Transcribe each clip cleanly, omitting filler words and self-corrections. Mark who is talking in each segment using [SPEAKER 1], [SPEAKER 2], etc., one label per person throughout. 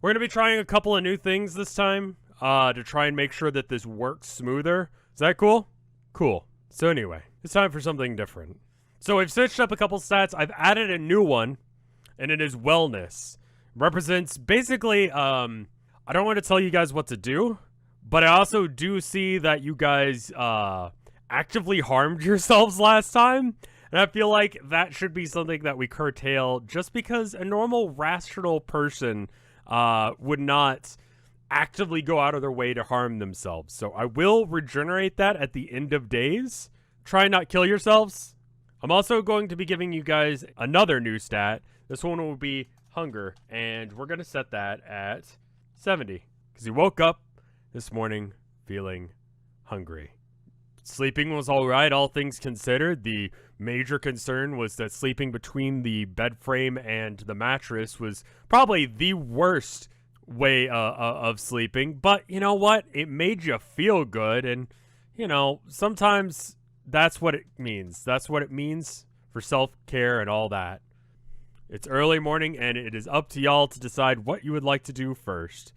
[SPEAKER 1] We're going to be trying a couple of new things this time to try and make sure that this works smoother. Is that cool? Cool. So anyway, it's time for something different. So we've switched up a couple stats. I've added a new one, and it is wellness. Represents basically, I don't want to tell you guys what to do, but I also do see that you guys actively harmed yourselves last time. And I feel like that should be something that we curtail just because a normal rational person would not actively go out of their way to harm themselves. So I will regenerate that at the end of days. Try and not kill yourselves. I'm also going to be giving you guys another new stat. This one will be hunger, and we're going to set that at 70 because you woke up this morning feeling hungry. Sleeping was all right, all things considered. The major concern was that sleeping between the bed frame and the mattress was probably the worst way of sleeping. But you know what? It made you feel good, and you know, sometimes that's what it means. That's what it means for self-care and all that. It's early morning, and it is up to y'all to decide what you would like to do first.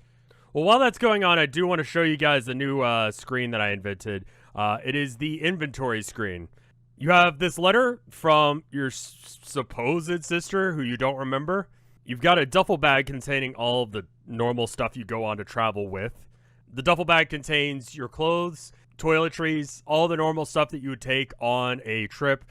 [SPEAKER 1] Well, while that's going on, I do want to show you guys a new screen that I invented. It is the inventory screen. You have this letter from your supposed sister who you don't remember. You've got a duffel bag containing all of the normal stuff you go on to travel with. The duffel bag contains your clothes, toiletries, all the normal stuff that you would take on a trip.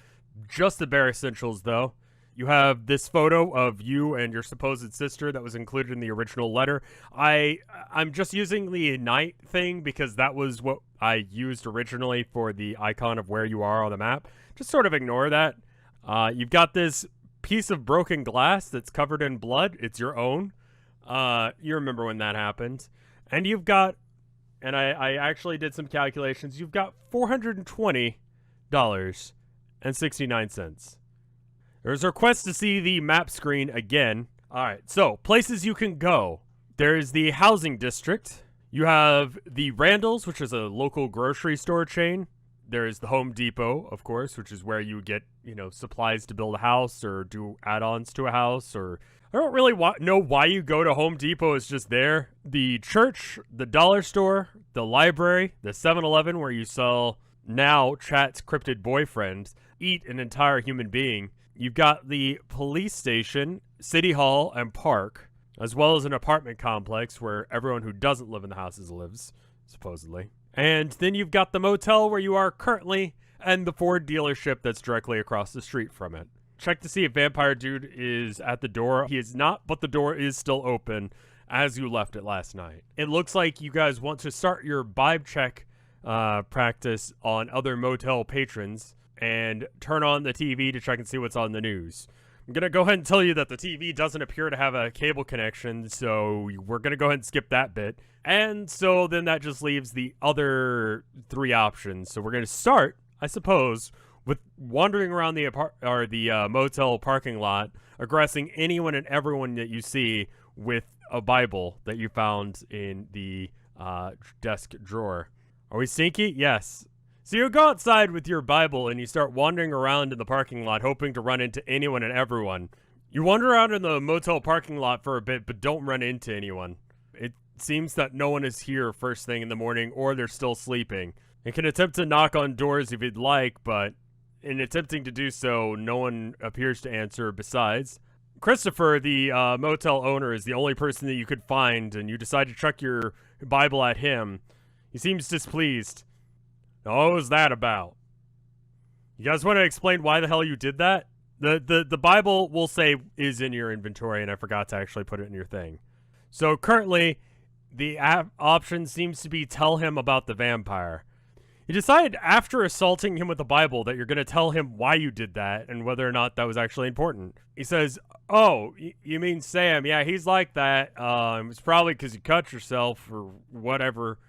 [SPEAKER 1] Just the bare essentials, though. You have this photo of you and your supposed sister that was included in the original letter. I'm just using the night thing because that was what I used originally for the icon of where you are on the map. Just sort of ignore that. You've got this piece of broken glass that's covered in blood. It's your own. You remember when that happened. And you've got, and I actually did some calculations, you've got $420.69. There's a request to see the map screen again. All right, so places you can go. There's the housing district. You have the Randall's, which is a local grocery store chain. There's the Home Depot, of course, which is where you get, you know, supplies to build a house or do add-ons to a house. Or I don't really know why you go to Home Depot. It's just there. The church, the dollar store, the library, the 7-Eleven, where you sell now Chat's cryptid boyfriend, eat an entire human being. You've got the police station, city hall, and park, as well as an apartment complex where everyone who doesn't live in the houses lives, supposedly. And then you've got the motel where you are currently, and the Ford dealership that's directly across the street from it. Check to see if Vampire Dude is at the door. He is not, but the door is still open as you left it last night. It looks like you guys want to start your vibe check practice on other motel patrons and turn on the TV to check and see what's on the news. I'm going to go ahead and tell you that the TV doesn't appear to have a cable connection, so we're going to go ahead and skip that bit. And so then that just leaves the other three options. So we're going to start, I suppose, with wandering around the motel parking lot, aggressing anyone and everyone that you see with a Bible that you found in the desk drawer. Are we sneaky? Yes. So you go outside with your Bible and you start wandering around in the parking lot hoping to run into anyone and everyone. You wander around in the motel parking lot for a bit but don't run into anyone. It seems that no one is here first thing in the morning or they're still sleeping. You can attempt to knock on doors if you'd like, but in attempting to do so, no one appears to answer. Besides, Christopher, the motel owner, is the only person that you could find, and you decide to chuck your Bible at him. He seems displeased. Now, what was that about? You guys want to explain why the hell you did that? The Bible, we'll say, is in your inventory, and I forgot to actually put it in your thing. So currently, the option seems to be tell him about the vampire. You decide after assaulting him with the Bible that you're going to tell him why you did that and whether or not that was actually important. He says, oh, you mean Sam? Yeah, he's like that. It's probably because you cut yourself or whatever.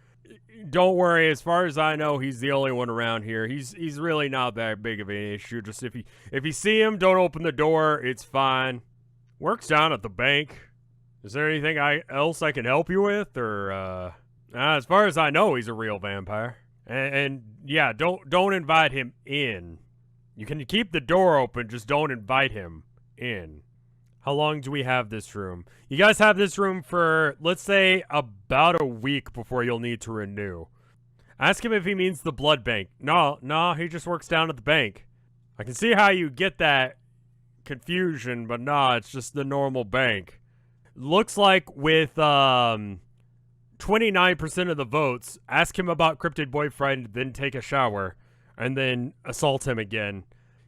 [SPEAKER 1] Don't worry, as far as I know, he's the only one around here. He's really not that big of an issue. Just if you see him, don't open the door. It's fine. Works down at the bank. Is there anything else I can help you with? Or as far as I know, he's a real vampire. And yeah, don't invite him in. You can keep the door open, just don't invite him in. How long do we have this room? You guys have this room for, let's say, about a week before you'll need to renew. Ask him if he means the blood bank. No, he just works down at the bank. I can see how you get that confusion, but nah, it's just the normal bank. Looks like with 29% of the votes, ask him about cryptid boyfriend, then take a shower, and then assault him again.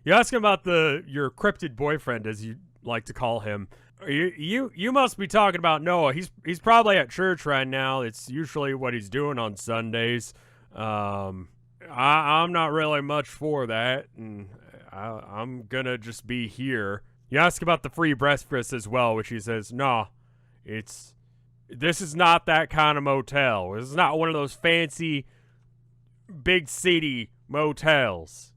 [SPEAKER 1] You ask him about your cryptid boyfriend, as you like to call him. You must be talking about Noah. He's probably at church right now. It's usually what he's doing on Sundays. I'm not really much for that, and I'm gonna just be here. You ask about the free breakfast as well, which he says, no, this is not that kind of motel. This is not one of those fancy big city motels.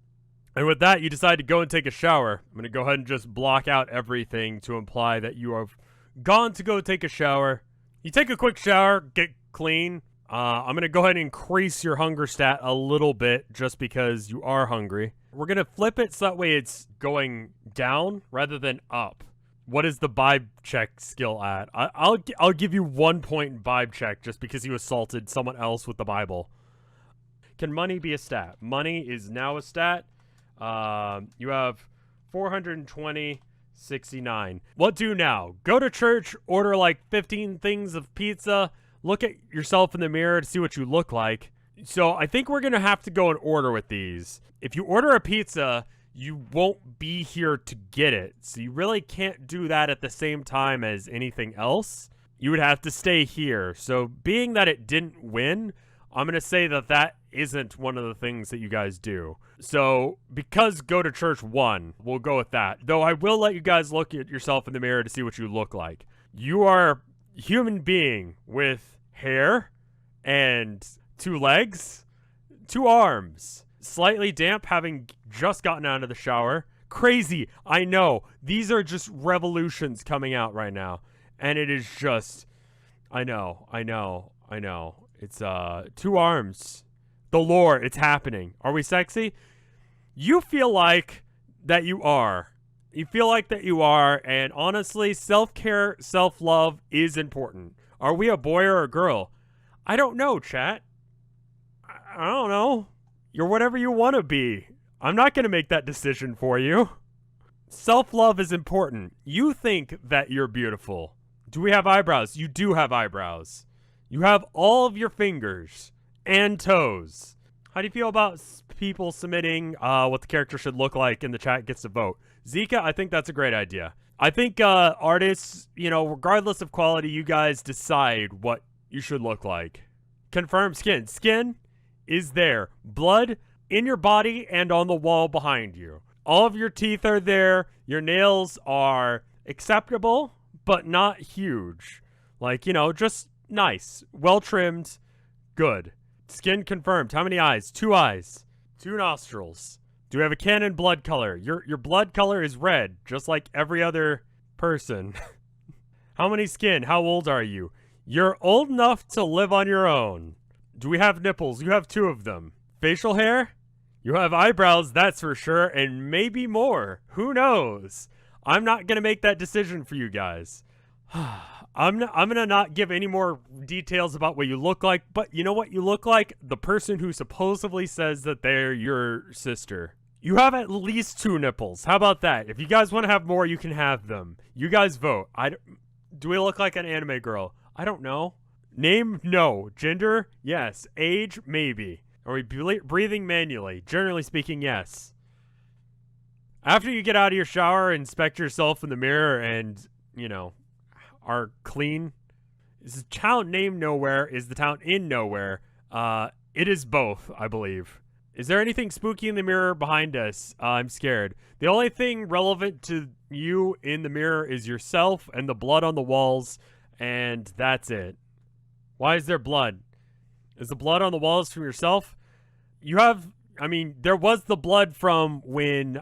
[SPEAKER 1] And with that, you decide to go and take a shower. I'm going to go ahead and just block out everything to imply that you have gone to go take a shower. You take a quick shower, get clean. I'm going to go ahead and increase your hunger stat a little bit just because you are hungry. We're going to flip it so that way it's going down rather than up. What is the vibe check skill at? I'll give you 1 point in vibe check just because you assaulted someone else with the Bible. Can money be a stat? Money is now a stat. You have 420, 69. What do now? Go to church, order like 15 things of pizza, look at yourself in the mirror to see what you look like. So I think we're going to have to go in order with these. If you order a pizza, you won't be here to get it. So you really can't do that at the same time as anything else. You would have to stay here. So being that it didn't win, I'm going to say that isn't one of the things that you guys do. So because go to church won, we'll go with that. Though I will let you guys look at yourself in the mirror to see what you look like. You are a human being with hair and 2 legs, 2 arms, slightly damp having just gotten out of the shower. Crazy, I know. These are just revolutions coming out right now. And it is just, I know. It's 2 arms. The lore, it's happening. Are we sexy? You feel like that you are. You feel like that you are, and honestly, self-care, self-love is important. Are we a boy or a girl? I don't know, chat. I don't know. You're whatever you want to be. I'm not going to make that decision for you. Self-love is important. You think that you're beautiful. Do we have eyebrows? You do have eyebrows. You have all of your fingers and toes. How do you feel about people submitting what the character should look like in the chat gets to vote? Zika, I think that's a great idea. I think artists, regardless of quality, you guys decide what you should look like. Confirm skin. Skin is there. Blood in your body and on the wall behind you. All of your teeth are there. Your nails are acceptable, but not huge. Like, just nice. Well trimmed. Good. Skin confirmed. How many eyes? 2 eyes. 2 nostrils. Do we have a canon blood color? Your blood color is red, just like every other person. How many skin? How old are you? You're old enough to live on your own. Do we have nipples? You have 2 of them. Facial hair? You have eyebrows, that's for sure, and maybe more. Who knows? I'm not going to make that decision for you guys. I'm going to not give any more details about what you look like, but you know what you look like? The person who supposedly says that they're your sister. You have at least 2 nipples. How about that? If you guys want to have more, you can have them. You guys vote. Do we look like an anime girl? I don't know. Name? No. Gender? Yes. Age? Maybe. Are we breathing manually? Generally speaking, yes. After you get out of your shower, inspect yourself in the mirror and, are clean. Is the town named Nowhere? Is the town in Nowhere? It is both, I believe. Is there anything spooky in the mirror behind us? I'm scared. The only thing relevant to you in the mirror is yourself and the blood on the walls, and that's it. Why is there blood? Is the blood on the walls from yourself? There was the blood from when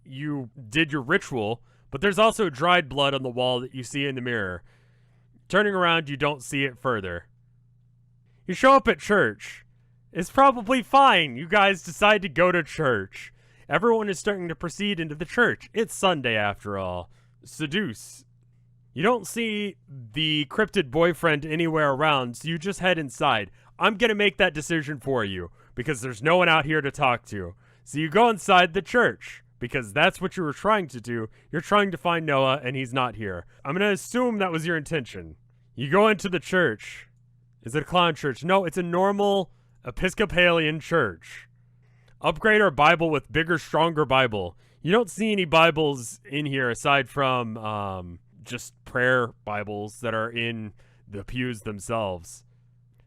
[SPEAKER 1] you did your ritual, but there's also dried blood on the wall that you see in the mirror. Turning around, you don't see it further. You show up at church. It's probably fine. You guys decide to go to church. Everyone is starting to proceed into the church. It's Sunday after all. Seduce. You don't see the cryptid boyfriend anywhere around, so you just head inside. I'm gonna make that decision for you, because there's no one out here to talk to. So you go inside the church, because that's what you were trying to do. You're trying to find Noah, and he's not here. I'm gonna assume that was your intention. You go into the church. Is it a clown church? No, it's a normal Episcopalian church. Upgrade our Bible with bigger, stronger Bible. You don't see any Bibles in here aside from just prayer Bibles that are in the pews themselves.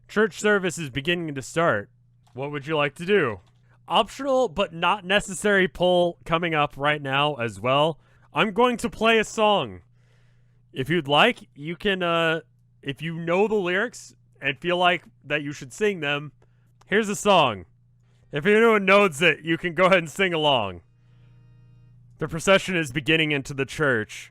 [SPEAKER 1] Church service is beginning to start. What would you like to do? Optional but not necessary poll coming up right now as well. I'm going to play a song. If you'd like, you can, if you know the lyrics and feel like that you should sing them, here's a song. If anyone knows it, you can go ahead and sing along. The procession is beginning into the church.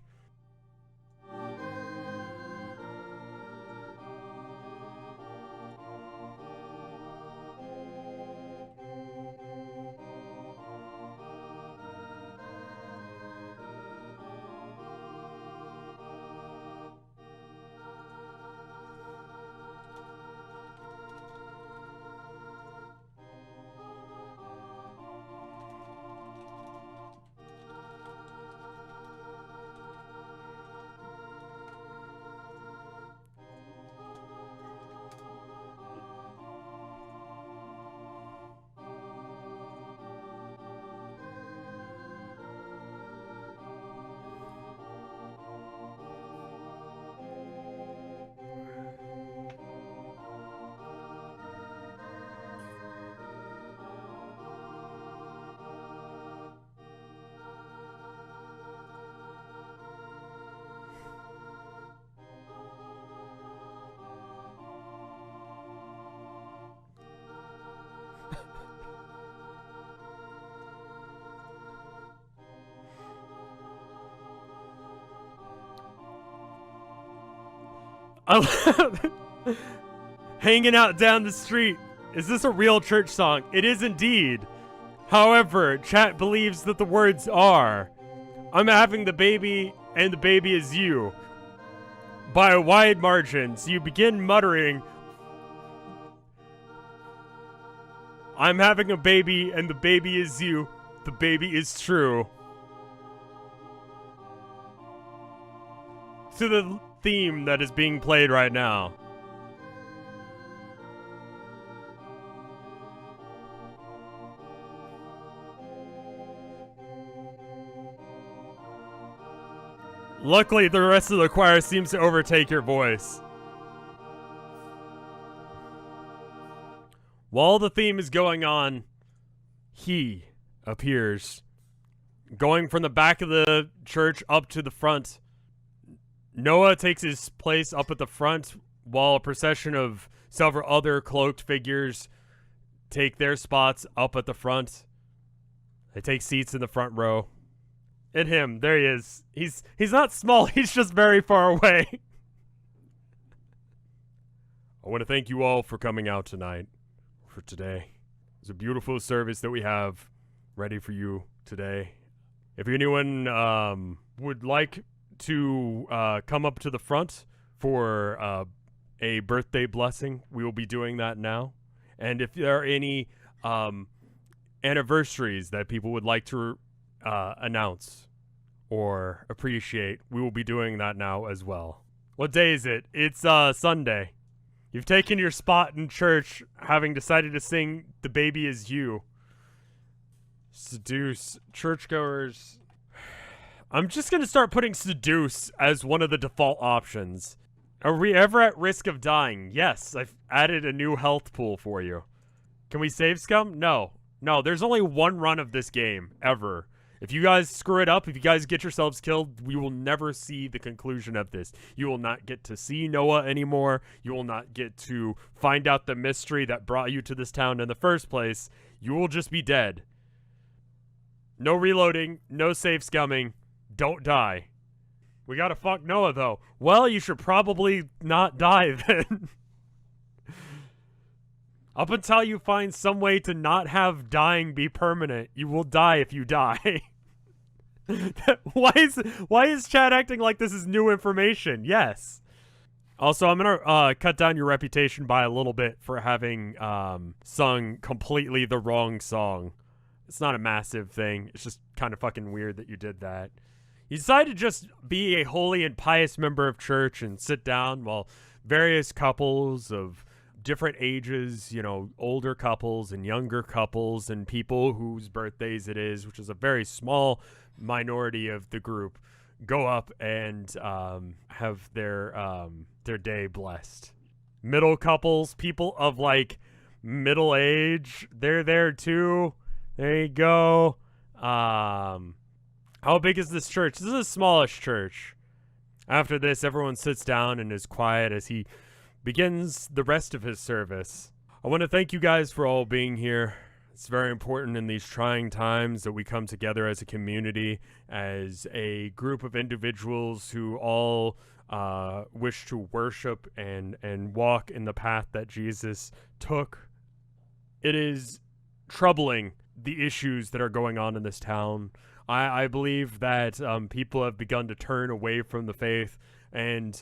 [SPEAKER 1] Hanging out down the street. Is this a real church song? It is indeed. However, chat believes that the words are, I'm having the baby and the baby is you. By a wide margin, so you begin muttering, I'm having a baby and the baby is you. The baby is true. To the theme that is being played right now. Luckily, the rest of the choir seems to overtake your voice. While the theme is going on, he appears, going from the back of the church up to the front. Noah takes his place up at the front, while a procession of several other cloaked figures take their spots up at the front. They take seats in the front row. And him, there he is. He's not small, he's just very far away. I want to thank you all for coming out tonight, for today. It's a beautiful service that we have ready for you today. If anyone would like to come up to the front for a birthday blessing, we will be doing that now. And if there are any anniversaries that people would like to announce or appreciate, we will be doing that now as well. What day is it? It's Sunday. You've taken your spot in church, having decided to sing The Baby Is You. Seduce. Churchgoers. I'm just going to start putting seduce as one of the default options. Are we ever at risk of dying? Yes, I've added a new health pool for you. Can we save scum? No. No, there's only one run of this game, ever. If you guys screw it up, if you guys get yourselves killed, we will never see the conclusion of this. You will not get to see Noah anymore. You will not get to find out the mystery that brought you to this town in the first place. You will just be dead. No reloading, no save scumming. Don't die. We gotta fuck Noah, though. Well, you should probably not die, then. Up until you find some way to not have dying be permanent, you will die if you die. Why is Chad acting like this is new information? Yes. Also, I'm gonna cut down your reputation by a little bit for having sung completely the wrong song. It's not a massive thing. It's just kind of fucking weird that you did that. You decided to just be a holy and pious member of church and sit down while various couples of different ages, you know, older couples and younger couples and people whose birthdays it is, which is a very small minority of the group, go up and have their day blessed. Middle couples, people of like middle age, they're there too. There you go. How big is this church? This is the smallest church. After this, everyone sits down and is quiet as he begins the rest of his service. I want to thank you guys for all being here. It's very important in these trying times that we come together as a community, as a group of individuals who all wish to worship and walk in the path that Jesus took. It is troubling, the issues that are going on in this town. I believe that people have begun to turn away from the faith, and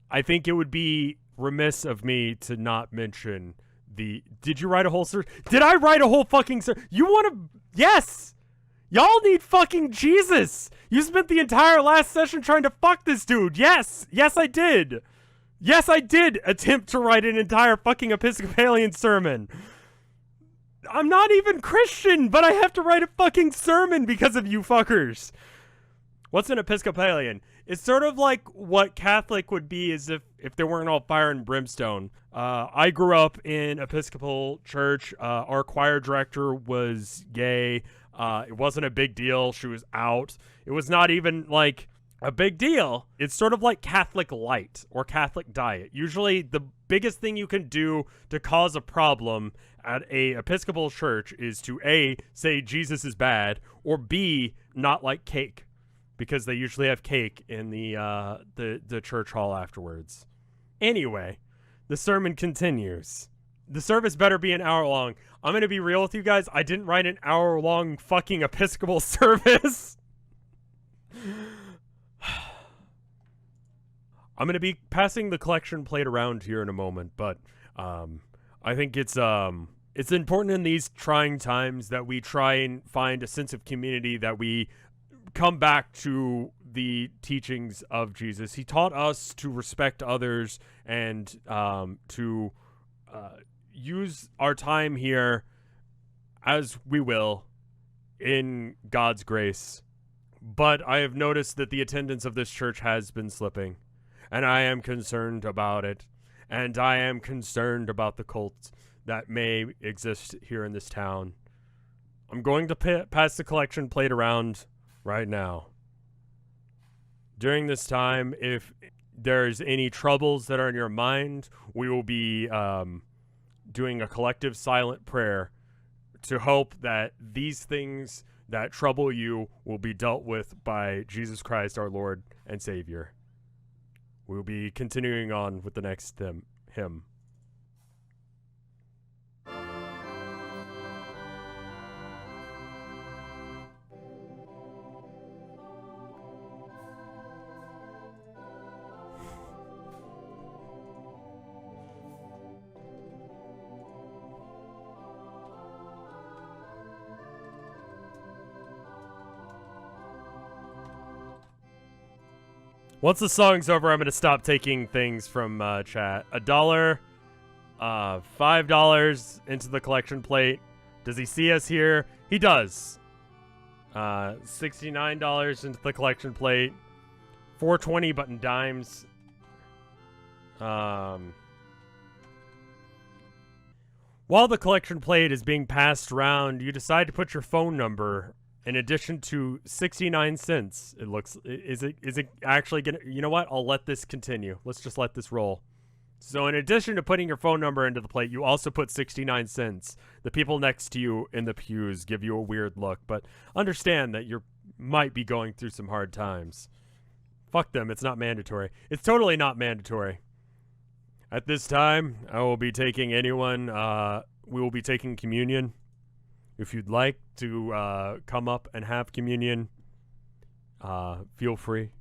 [SPEAKER 1] I think it would be remiss of me to not mention did you write a whole did I write a whole fucking you want to, yes, y'all need fucking Jesus. You spent the entire last session trying to fuck this dude. Yes I did attempt to write an entire fucking Episcopalian sermon. I'm not even Christian, but I have to write a fucking sermon because of you fuckers. What's an Episcopalian? It's sort of like what Catholic would be, as if there weren't all fire and brimstone. I grew up in Episcopal church. Our choir director was gay. It wasn't a big deal. She was out. It was not even like a big deal. It's sort of like Catholic light or Catholic diet. Usually the biggest thing you can do to cause a problem at a Episcopal church is to A, say Jesus is bad, or B, not like cake, because they usually have cake in the church hall afterwards. Anyway, the sermon continues. The service better be an hour long. I'm going to be real with you guys. I didn't write an hour-long fucking Episcopal service. I'm going to be passing the collection plate around here in a moment, but I think it's important in these trying times that we try and find a sense of community, that we come back to the teachings of Jesus. He taught us to respect others and to use our time here as we will in God's grace. But I have noticed that the attendance of this church has been slipping, and I am concerned about it, and I am concerned about the cults that may exist here in this town. I'm going to pass the collection plate around right now. During this time, if there's any troubles that are in your mind, we will be doing a collective silent prayer to hope that these things that trouble you will be dealt with by Jesus Christ, our Lord and Savior. We'll be continuing on with the next hymn. Once the song's over, I'm going to stop taking things from chat. $1, $5 into the collection plate. Does he see us here? He does. $69 into the collection plate. $4.20 but in dimes. While the collection plate is being passed around, you decide to put your phone number in addition to 69 cents. It looks, is it actually gonna, you know what? I'll let this continue. Let's just let this roll. So in addition to putting your phone number into the plate, you also put 69 cents. The people next to you in the pews give you a weird look, but understand that you might be going through some hard times. Fuck them, it's not mandatory. It's totally not mandatory. At this time, I will be taking we will be taking communion. If you'd like to come up and have communion, feel free.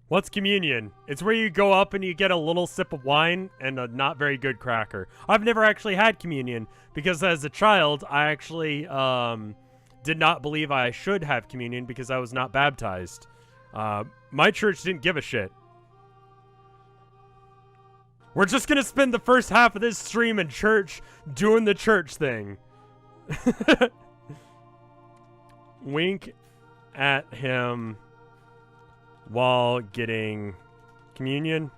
[SPEAKER 1] What's communion? It's where you go up and you get a little sip of wine and a not very good cracker. I've never actually had communion because as a child, I actually did not believe I should have communion because I was not baptized. My church didn't give a shit. We're just gonna spend the first half of this stream in church doing the church thing. Wink at him while getting communion.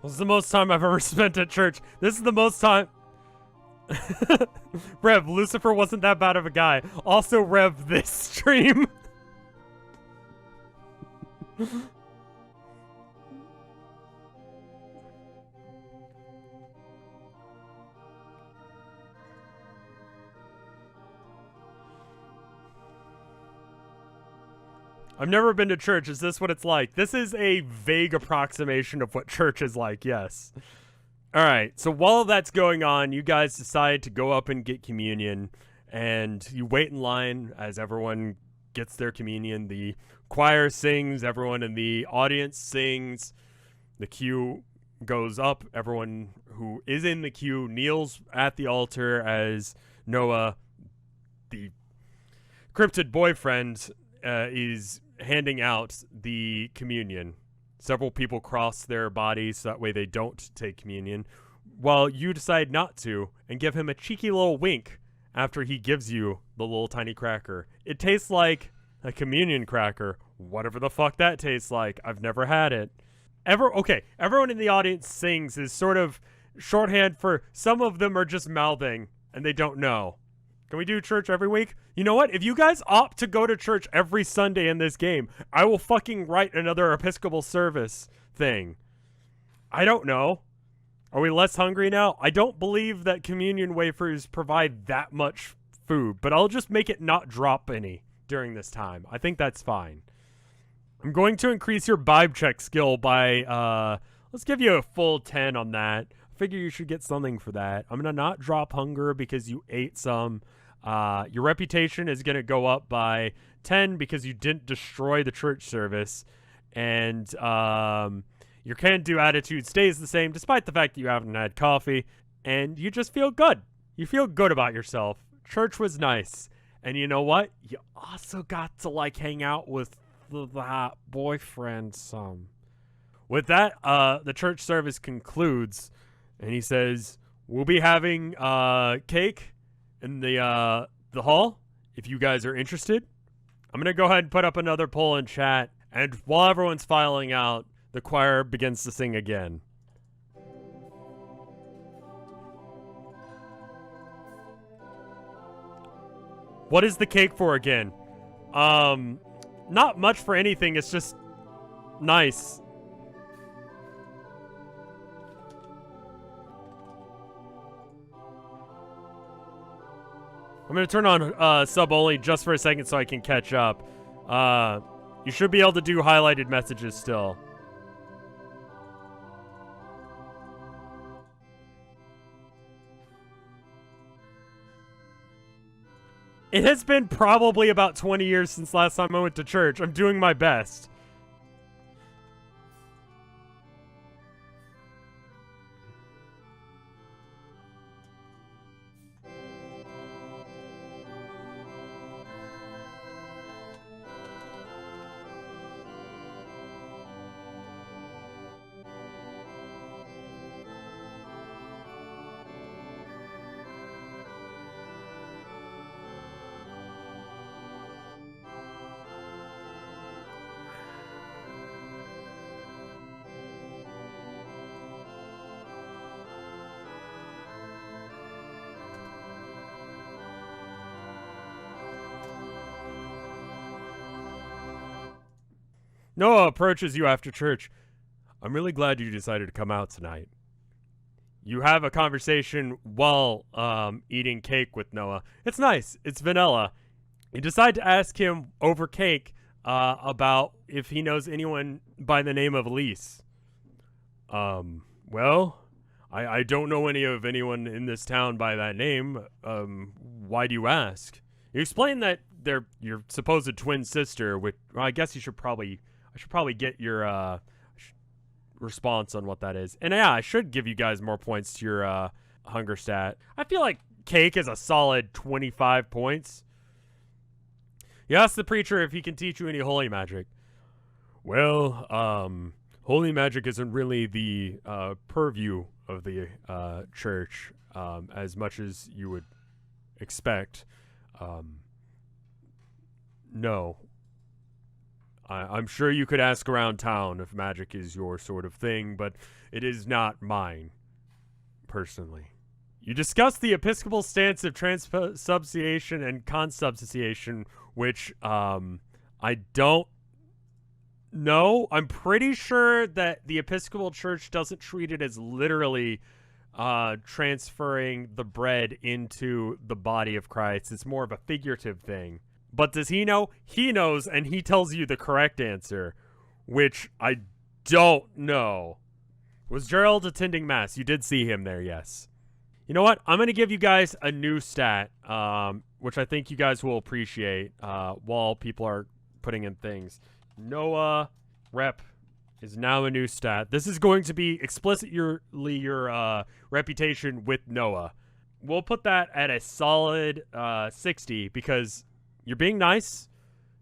[SPEAKER 1] This is the most time I've ever spent at church. This is the most time. Rev, Lucifer wasn't that bad of a guy. Also, Rev, this stream. I've never been to church. Is this what it's like? This is a vague approximation of what church is like, yes. All right, so while that's going on, you guys decide to go up and get communion, and you wait in line as everyone gets their communion. The choir sings, everyone in the audience sings, the queue goes up, everyone who is in the queue kneels at the altar as Noah, the cryptid boyfriend, is handing out the communion. Several people cross their bodies so that way they don't take communion, while you decide not to and give him a cheeky little wink after he gives you the little tiny cracker. It tastes like a communion cracker, whatever the fuck that tastes like. I've never had it. Okay, everyone in the audience sings is sort of shorthand for some of them are just mouthing and they don't know. Can we do church every week? You know what? If you guys opt to go to church every Sunday in this game, I will fucking write another Episcopal service thing. I don't know. Are we less hungry now? I don't believe that communion wafers provide that much food, but I'll just make it not drop any during this time. I think that's fine. I'm going to increase your vibe check skill by, let's give you a full 10 on that. I figure you should get something for that. I'm going to not drop hunger because you ate some. Your reputation is going to go up by 10 because you didn't destroy the church service. And your can-do attitude stays the same despite the fact that you haven't had coffee. And you just feel good. You feel good about yourself. Church was nice. And you know what? You also got to, like, hang out with the hot boyfriend some. With that, the church service concludes. And he says, we'll be having cake in the hall, if you guys are interested. I'm going to go ahead and put up another poll in chat. And while everyone's filing out, the choir begins to sing again. What is the cake for again? Not much for anything. It's just nice. I'm going to turn on sub only just for a second so I can catch up. You should be able to do highlighted messages still. It has been probably about 20 years since last time I went to church. I'm doing my best. Noah approaches you after church. I'm really glad you decided to come out tonight. You have a conversation while eating cake with Noah. It's nice. It's vanilla. You decide to ask him over cake about if he knows anyone by the name of Elise. Well, I don't know anyone in this town by that name. Why do you ask? You explain that they're your supposed twin sister, which well, I guess I should probably get your response on what that is. And yeah, I should give you guys more points to your hunger stat. I feel like cake is a solid 25 points. You ask the preacher if he can teach you any holy magic. Well, holy magic isn't really the purview of the church as much as you would expect. No. I'm sure you could ask around town if magic is your sort of thing, but it is not mine, personally. You discuss the Episcopal stance of transubstantiation and consubstantiation, which I don't know. I'm pretty sure that the Episcopal Church doesn't treat it as literally transferring the bread into the body of Christ. It's more of a figurative thing. But does he know? He knows, and he tells you the correct answer, which I don't know. Was Gerald attending Mass? You did see him there, yes. You know what? I'm going to give you guys a new stat, which I think you guys will appreciate while people are putting in things. Noah rep is now a new stat. This is going to be explicitly your reputation with Noah. We'll put that at a solid 60 because you're being nice,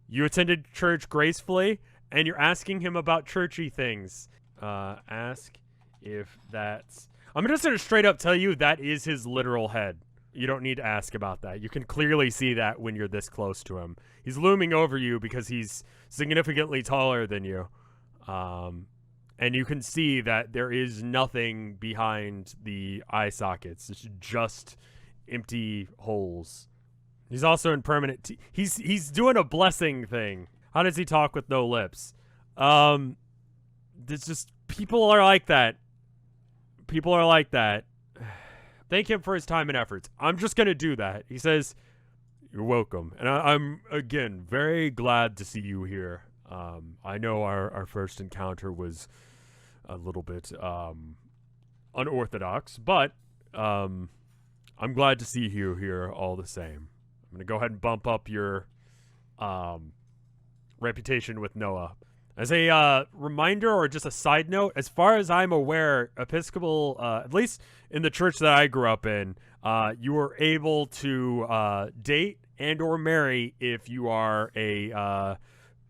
[SPEAKER 1] you attended church gracefully, and you're asking him about churchy things. Ask if that's... I'm just going to straight up tell you that is his literal head. You don't need to ask about that. You can clearly see that when you're this close to him. He's looming over you because he's significantly taller than you. And you can see that there is nothing behind the eye sockets. It's just empty holes. He's also in permanent... He's doing a blessing thing. How does he talk with no lips? There's just... People are like that. People are like that. Thank him for his time and efforts. I'm just going to do that. He says, you're welcome. And I'm, again, very glad to see you here. I know our first encounter was a little bit unorthodox, but I'm glad to see you here all the same. I'm going to go ahead and bump up your reputation with Noah. As a reminder or just a side note, as far as I'm aware, Episcopal, at least in the church that I grew up in, you were able to date and or marry if you are a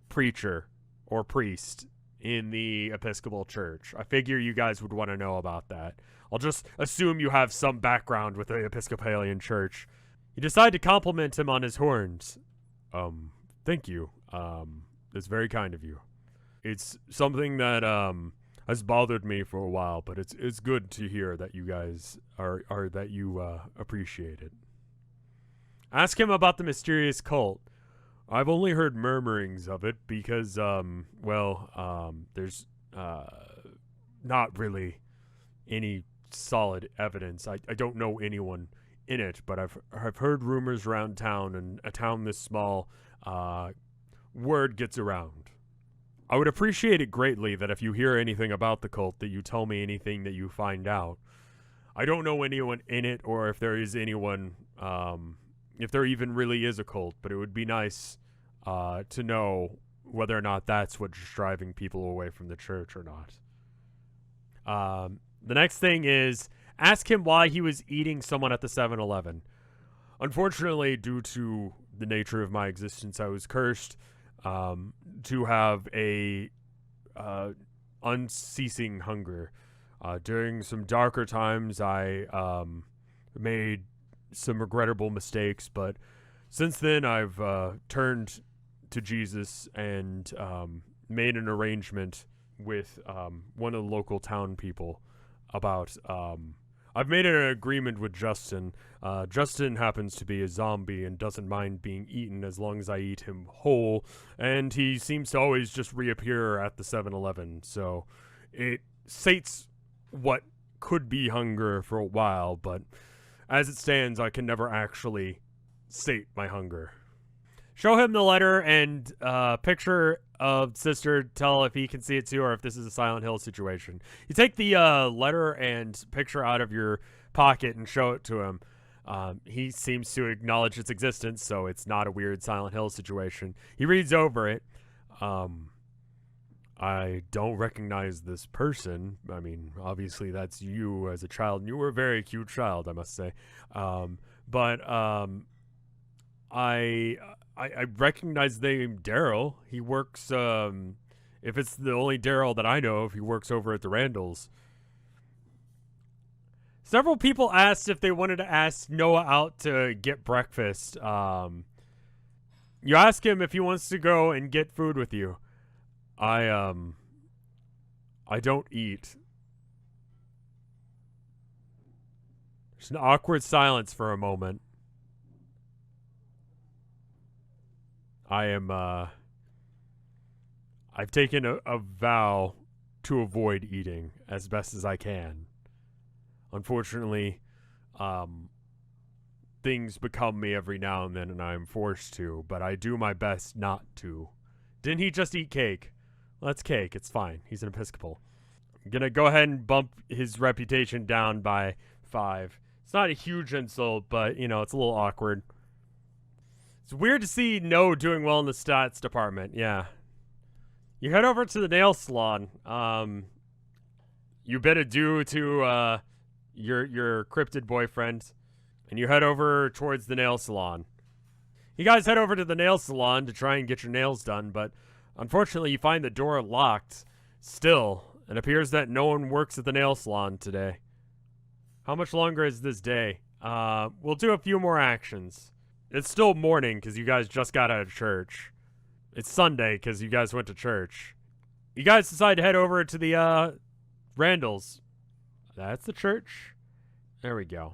[SPEAKER 1] preacher or priest in the Episcopal Church. I figure you guys would want to know about that. I'll just assume you have some background with the Episcopalian Church. You decide to compliment him on his horns. Thank you. It's very kind of you. It's something that has bothered me for a while, but it's good to hear that you guys are that you appreciate it. Ask him about the mysterious cult. I've only heard murmurings of it because there's not really any solid evidence. I don't know anyone in it, but I've heard rumors around town, and a town this small, word gets around. I would appreciate it greatly that if you hear anything about the cult, that you tell me anything that you find out. I don't know anyone in it, or if there is anyone, if there even really is a cult, but it would be nice to know whether or not that's what's driving people away from the church or not. The next thing is, ask him why he was eating someone at the 7-Eleven. Unfortunately, due to the nature of my existence, I was cursed to have a unceasing hunger. During some darker times, I made some regrettable mistakes, but since then I've turned to Jesus and made an arrangement with one of the local town people about I've made an agreement with Justin. Justin happens to be a zombie and doesn't mind being eaten as long as I eat him whole, and he seems to always just reappear at the 7-Eleven, so it sates what could be hunger for a while, but as it stands, I can never actually sate my hunger. Show him the letter and picture of sister. Tell if he can see it too, or if this is a Silent Hill situation. You take the letter and picture out of your pocket and show it to him. He seems to acknowledge its existence, so it's not a weird Silent Hill situation. He reads over it. I don't recognize this person. I mean, obviously that's you as a child, and you were a very cute child, I must say. I recognize the name Daryl. He works, if it's the only Daryl that I know of, he works over at the Randalls. Several people asked if they wanted to ask Noah out to get breakfast. You ask him if he wants to go and get food with you. I don't eat. There's an awkward silence for a moment. I've taken a vow to avoid eating as best as I can. Unfortunately, things become me every now and then, and I'm forced to, but I do my best not to. Didn't he just eat cake? Well, that's cake. It's fine. He's an Episcopal. I'm gonna go ahead and bump his reputation down by 5. It's not a huge insult, but, you know, it's a little awkward. It's weird to see No doing well in the stats department. Yeah. You head over to the nail salon. You bid adieu to your cryptid boyfriend, and you head over towards the nail salon. You guys head over to the nail salon to try and get your nails done, but unfortunately you find the door locked still. It appears that no one works at the nail salon today. How much longer is this day? We'll do a few more actions. It's still morning because you guys just got out of church. It's Sunday because you guys went to church. You guys decide to head over to the Randalls. That's the church. There we go.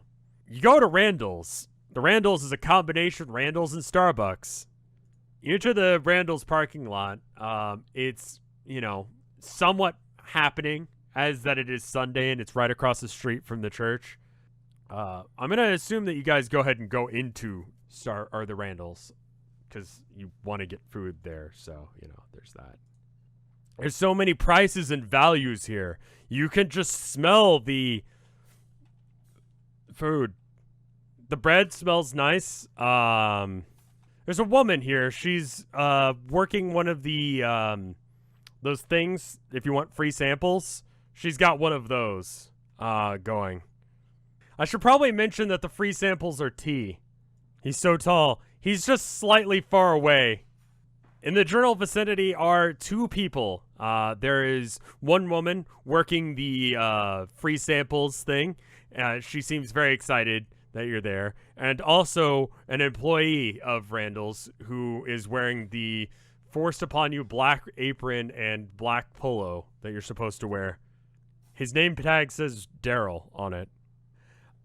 [SPEAKER 1] You go to Randalls. The Randalls is a combination Randalls and Starbucks. You enter the Randalls parking lot. It's, you know, somewhat happening as that it is Sunday and it's right across the street from the church. I'm going to assume that you guys go ahead and go into the Randalls because you want to get food there. So, you know, there's that. There's so many prices and values here. You can just smell the food. The bread smells nice. There's a woman here. She's working one of the those things if you want free samples. She's got one of those going. I should probably mention that the free samples are tea. He's so tall. He's just slightly far away. In the general vicinity are 2 people. There is one woman working the free samples thing. She seems very excited that you're there. And also an employee of Randall's who is wearing the forced upon you black apron and black polo that you're supposed to wear. His name tag says Daryl on it.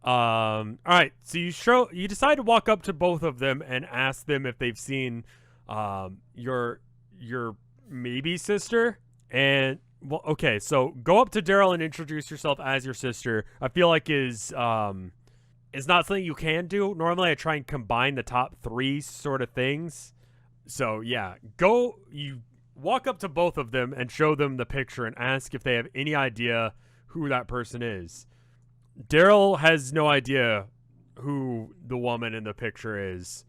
[SPEAKER 1] All right, so you decide to walk up to both of them and ask them if they've seen your maybe sister. And well, okay, so go up to Daryl and introduce yourself as your sister. I feel like is not something you can do. Normally I try and combine the top 3 sort of things. So yeah, you walk up to both of them and show them the picture and ask if they have any idea who that person is. Daryl has no idea who the woman in the picture is,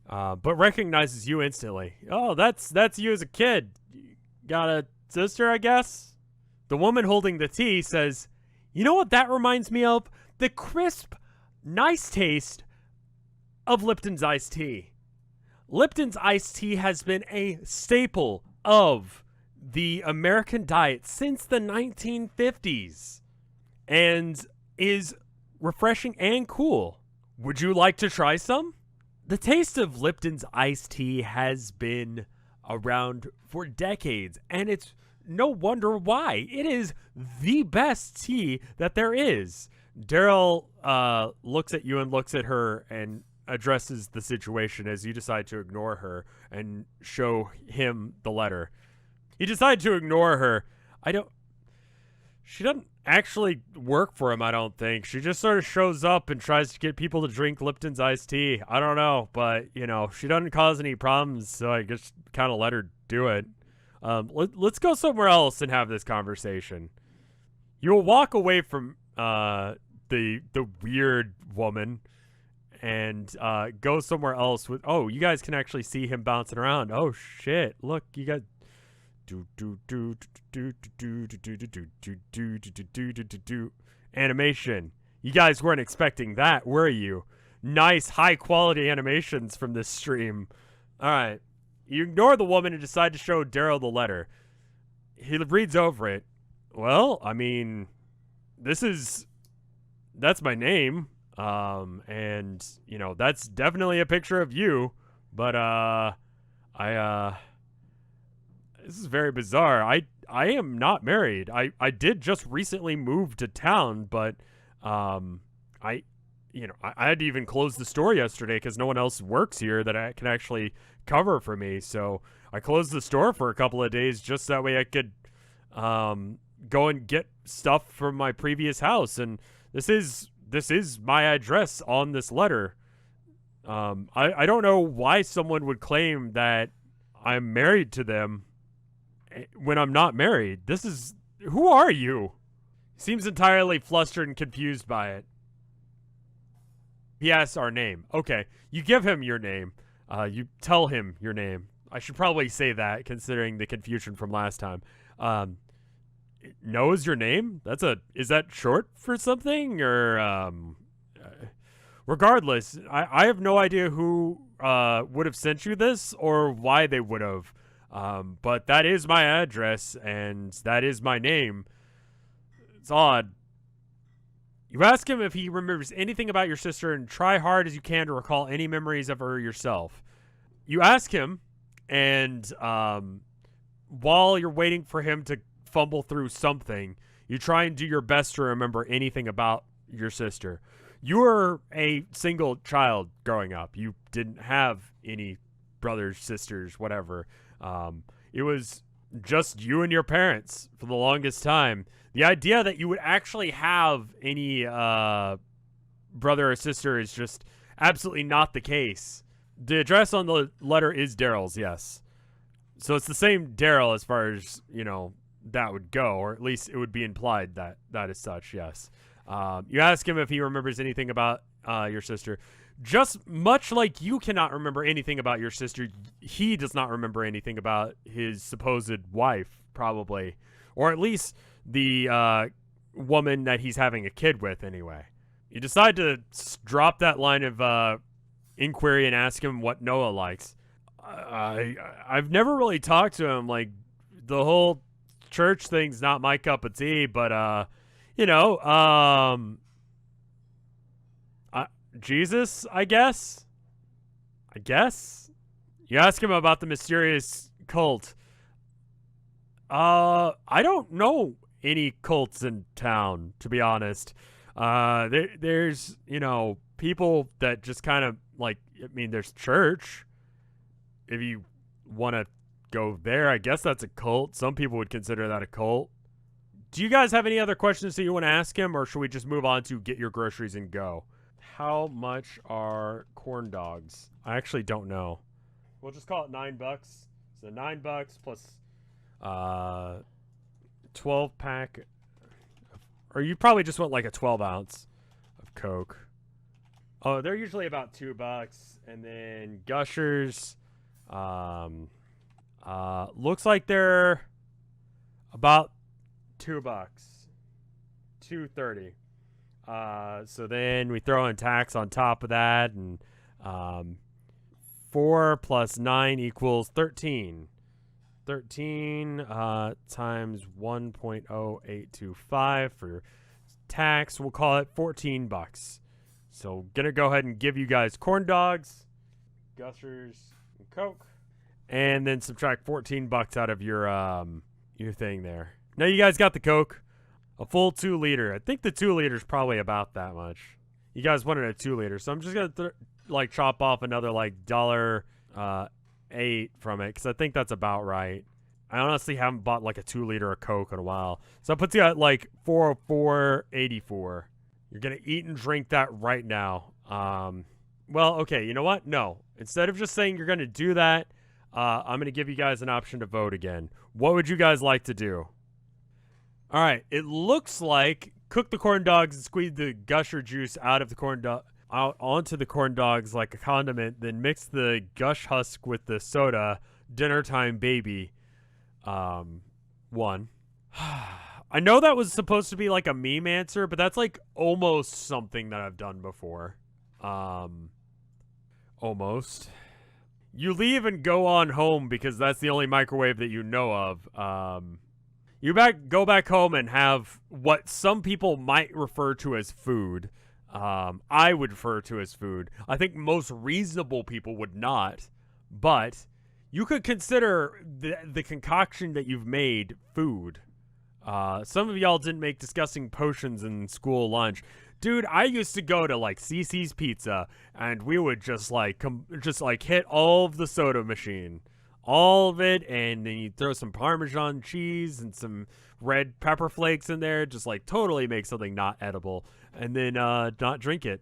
[SPEAKER 1] but recognizes you instantly. Oh, that's you as a kid. Got a sister, I guess? The woman holding the tea says, "You know what that reminds me of? The crisp, nice taste of Lipton's iced tea." Lipton's iced tea has been a staple of the American diet since the 1950s and is refreshing and cool. Would you like to try some? The taste of Lipton's iced tea has been around for decades, and it's no wonder why. It is the best tea that there is. Daryl looks at you and looks at her and addresses the situation as you decide to ignore her and show him the letter. You decide to ignore her. She doesn't actually work for him, I don't think. She just sort of shows up and tries to get people to drink Lipton's iced tea. I don't know, but, you know, she doesn't cause any problems, so I just kind of let her do it. Let's go somewhere else and have this conversation. You'll walk away from the weird woman and go somewhere else with, oh, you guys can actually see him bouncing around. Oh shit, look, you got animation. You guys weren't expecting that, were you? Nice high quality animations from this stream. All right, you ignore the woman and decide to show Daryl the letter. He reads over it. Well, I mean, that's my name. And you know, that's definitely a picture of you, but this is very bizarre. I am not married. I did just recently move to town, but I had to even close the store yesterday because no one else works here that I can actually cover for me. So I closed the store for a couple of days just that way I could go and get stuff from my previous house. And this is my address on this letter. I don't know why someone would claim that I'm married to them when I'm not married. Who are you? Seems entirely flustered and confused by it. He asks our name. Okay, you give him your name. You tell him your name. I should probably say that considering the confusion from last time. Knows your name? Is that short for something? Or regardless, I have no idea who would have sent you this or why they would have. But that is my address and that is my name. It's odd. You ask him if he remembers anything about your sister and try hard as you can to recall any memories of her yourself. You ask him, and while you're waiting for him to fumble through something, you try and do your best to remember anything about your sister. You were a single child growing up. You didn't have any brothers, sisters, whatever. It was just you and your parents for the longest time. The idea that you would actually have any brother or sister is just absolutely not the case. The address on the letter is Daryl's, yes. So it's the same Daryl as far as, you know, that would go, or at least it would be implied that that is such, yes. You ask him if he remembers anything about your sister. Just much like you cannot remember anything about your sister, he does not remember anything about his supposed wife, probably. Or at least the woman that he's having a kid with, anyway. You decide to drop that line of inquiry and ask him what Noah likes. I've never really talked to him. Like, the whole church thing's not my cup of tea, but, you know, Jesus, I guess? You ask him about the mysterious cult. I don't know any cults in town, to be honest. There's, you know, people that just kind of, like, I mean, there's church. If you want to go there, I guess that's a cult. Some people would consider that a cult. Do you guys have any other questions that you want to ask him, or should we just move on to get your groceries and go? How much are corn dogs? I actually don't know. We'll just call it $9. So $9 plus 12 pack, or you probably just want like a 12 ounce of Coke. Oh, they're usually about $2, and then Gushers, looks like they're about $2, $2.30. So then we throw in tax on top of that, and 4 plus 9 equals 13. 13 times 1.0825 for tax. We'll call it $14. So gonna go ahead and give you guys corn dogs, Gushers, and Coke, and then subtract $14 out of your thing there. Now you guys got the Coke. A full 2 liter. I think the 2 liter is probably about that much. You guys wanted a 2 liter, so I'm just gonna like chop off another like $1.08 from it because I think that's about right. I honestly haven't bought like a 2 liter of Coke in a while, so that puts you at like $404.84. You're gonna eat and drink that right now. Well, okay, you know what? No. Instead of just saying you're gonna do that, I'm gonna give you guys an option to vote again. What would you guys like to do? All right, it looks like cook the corn dogs and squeeze the gusher juice out of the corn dog out onto the corn dogs like a condiment, then mix the gush husk with the soda. Dinner time, baby. 1. I know that was supposed to be like a meme answer, but that's like almost something that I've done before. Almost. You leave and go on home because that's the only microwave that you know of. You go back home and have what some people might refer to as food. I would refer to as food. I think most reasonable people would not, but you could consider the concoction that you've made food. Some of y'all didn't make disgusting potions in school lunch. Dude, I used to go to like CC's Pizza and we would just like hit all of the soda machine. All of it, and then you throw some Parmesan cheese and some red pepper flakes in there, just like totally make something not edible, and then not drink it.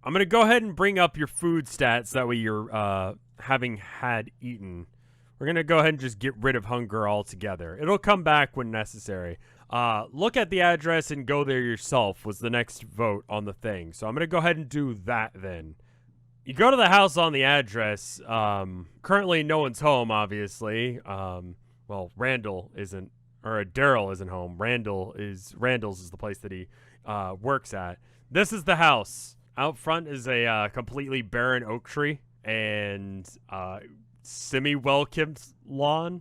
[SPEAKER 1] I'm gonna go ahead and bring up your food stats, that way you're having had eaten. We're gonna go ahead and just get rid of hunger altogether. It'll come back when necessary. Look at the address and go there yourself was the next vote on the thing, so I'm gonna go ahead and do that then. You go to the house on the address. Currently, no one's home, obviously. Well, Randall isn't, or Daryl isn't home. Randall's is the place that he works at. This is the house. Out front is a completely barren oak tree and semi-well-kept lawn.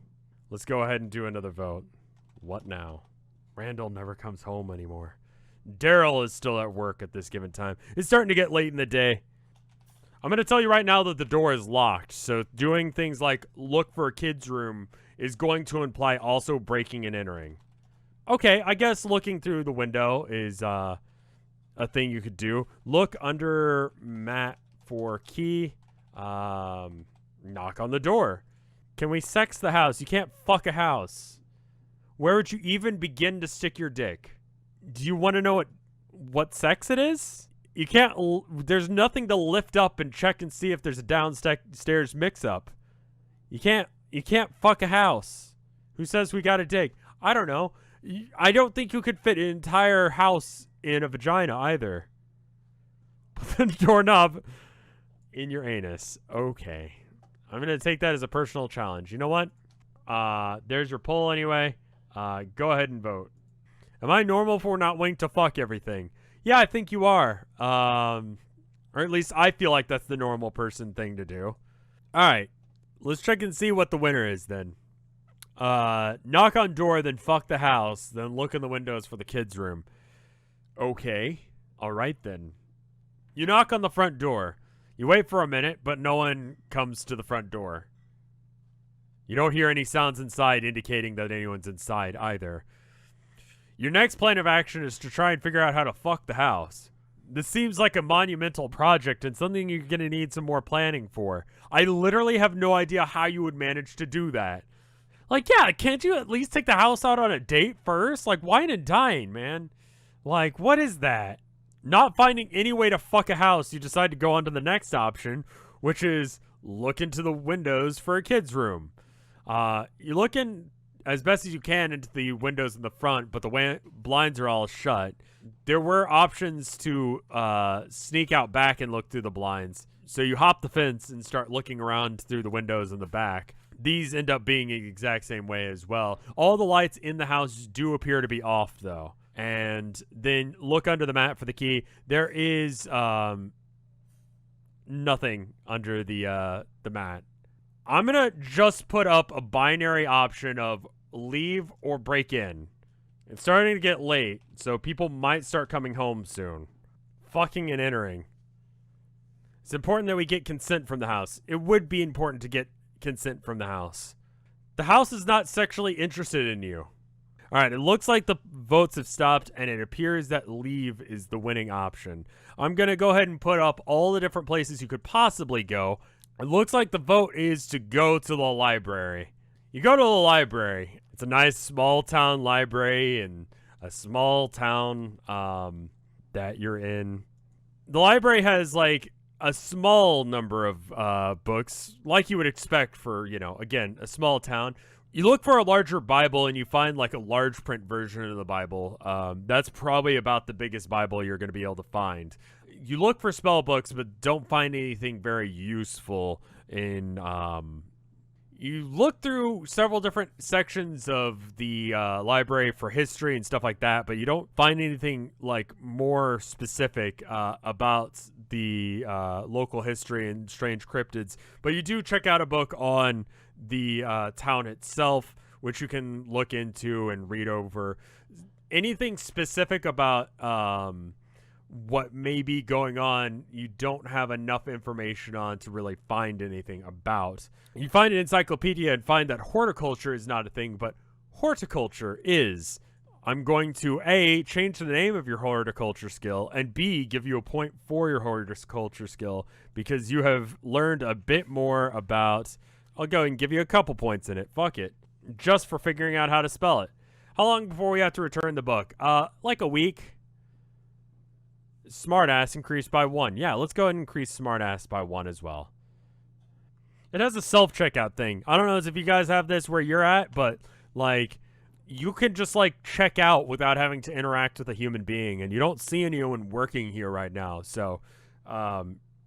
[SPEAKER 1] Let's go ahead and do another vote. What now? Randall never comes home anymore. Daryl is still at work at this given time. It's starting to get late in the day. I'm going to tell you right now that the door is locked, so doing things like look for a kid's room is going to imply also breaking and entering. Okay, I guess looking through the window is a thing you could do. Look under mat for key. Knock on the door. Can we sex the house? You can't fuck a house. Where would you even begin to stick your dick? Do you want to know what sex it is? You can't, there's nothing to lift up and check and see if there's a downstairs mix-up. You can't fuck a house. Who says we got a dig? I don't know. I don't think you could fit an entire house in a vagina either. Put the doorknob in your anus. Okay. I'm going to take that as a personal challenge. You know what? There's your poll anyway. Go ahead and vote. Am I normal for not wanting to fuck everything? Yeah, I think you are. Or at least I feel like that's the normal person thing to do. Alright. Let's check and see what the winner is then. Knock on door, then fuck the house, then look in the windows for the kids' room. Okay. Alright then. You knock on the front door. You wait for a minute, but no one comes to the front door. You don't hear any sounds inside indicating that anyone's inside either. Your next plan of action is to try and figure out how to fuck the house. This seems like a monumental project and something you're going to need some more planning for. I literally have no idea how you would manage to do that. Like, yeah, can't you at least take the house out on a date first? Like, wine and dine, man. Like, what is that? Not finding any way to fuck a house, you decide to go on to the next option, which is look into the windows for a kid's room. You look in as best as you can into the windows in the front, but the blinds are all shut. There were options to sneak out back and look through the blinds. So you hop the fence and start looking around through the windows in the back. These end up being the exact same way as well. All the lights in the house do appear to be off, though. And then look under the mat for the key. There is nothing under the mat. I'm going to just put up a binary option of leave or break in. It's starting to get late, so people might start coming home soon. Fucking and entering. It's important that we get consent from the house. It would be important to get consent from the house. The house is not sexually interested in you. All right, it looks like the votes have stopped, and it appears that leave is the winning option. I'm going to go ahead and put up all the different places you could possibly go. It looks like the vote is to go to the library. You go to the library. It's a nice small town library in a small town that you're in. The library has like a small number of books, like you would expect for, you know, again, a small town. You look for a larger Bible and you find like a large print version of the Bible. That's probably about the biggest Bible you're going to be able to find. You look for spell books, but don't find anything very useful in... You look through several different sections of the library for history and stuff like that, but you don't find anything like more specific about the local history and strange cryptids. But you do check out a book on the town itself, which you can look into and read over. Anything specific about what may be going on, you don't have enough information on to really find anything about. You find an encyclopedia and find that horticulture is not a thing, but horticulture is. I'm going to A, change the name of your horticulture skill, and B, give you a point for your horticulture skill because you have learned a bit more about... I'll go and give you a couple points in it. Fuck it. Just for figuring out how to spell it. How long before we have to return the book? Like a week. Smartass increased by 1. Yeah, let's go ahead and increase smartass by 1 as well. It has a self-checkout thing. I don't know if you guys have this where you're at, but, like, you can just, like, check out without having to interact with a human being, and you don't see anyone working here right now, so,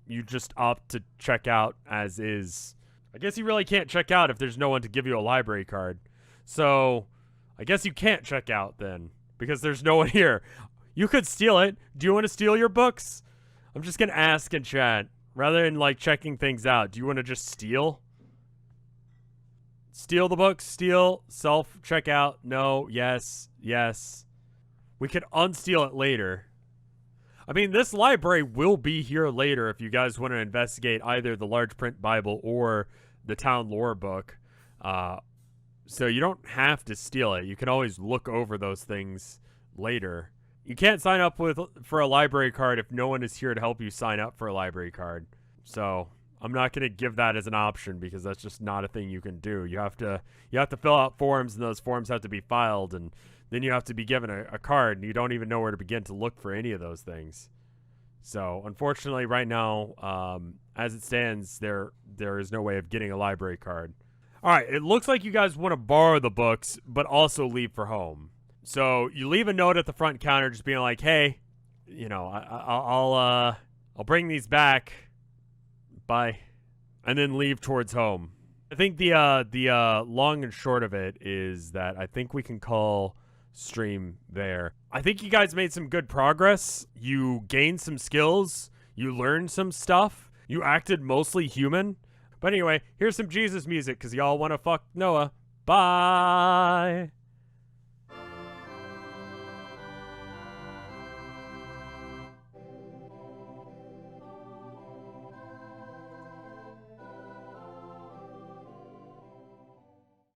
[SPEAKER 1] you just opt to check out as is. I guess you really can't check out if there's no one to give you a library card. So, I guess you can't check out then, because there's no one here. You could steal it. Do you want to steal your books? I'm just going to ask in chat. Rather than, like, checking things out, do you want to just steal? Steal the books? Steal? Self-check out? No. Yes. Yes. We could unsteal it later. I mean, this library will be here later if you guys want to investigate either the large print Bible or the town lore book. So you don't have to steal it. You can always look over those things later. You can't sign up for a library card if no one is here to help you sign up for a library card. So I'm not going to give that as an option because that's just not a thing you can do. You have to fill out forms, and those forms have to be filed, and then you have to be given a card, and you don't even know where to begin to look for any of those things. So unfortunately, right now, as it stands, there is no way of getting a library card. All right, it looks like you guys want to borrow the books, but also leave for home. So you leave a note at the front counter just being like, hey, you know, I'll bring these back. Bye. And then leave towards home. I think the long and short of it is that I think we can call stream there. I think you guys made some good progress. You gained some skills. You learned some stuff. You acted mostly human. But anyway, here's some Jesus music because y'all want to fuck Noah. Bye.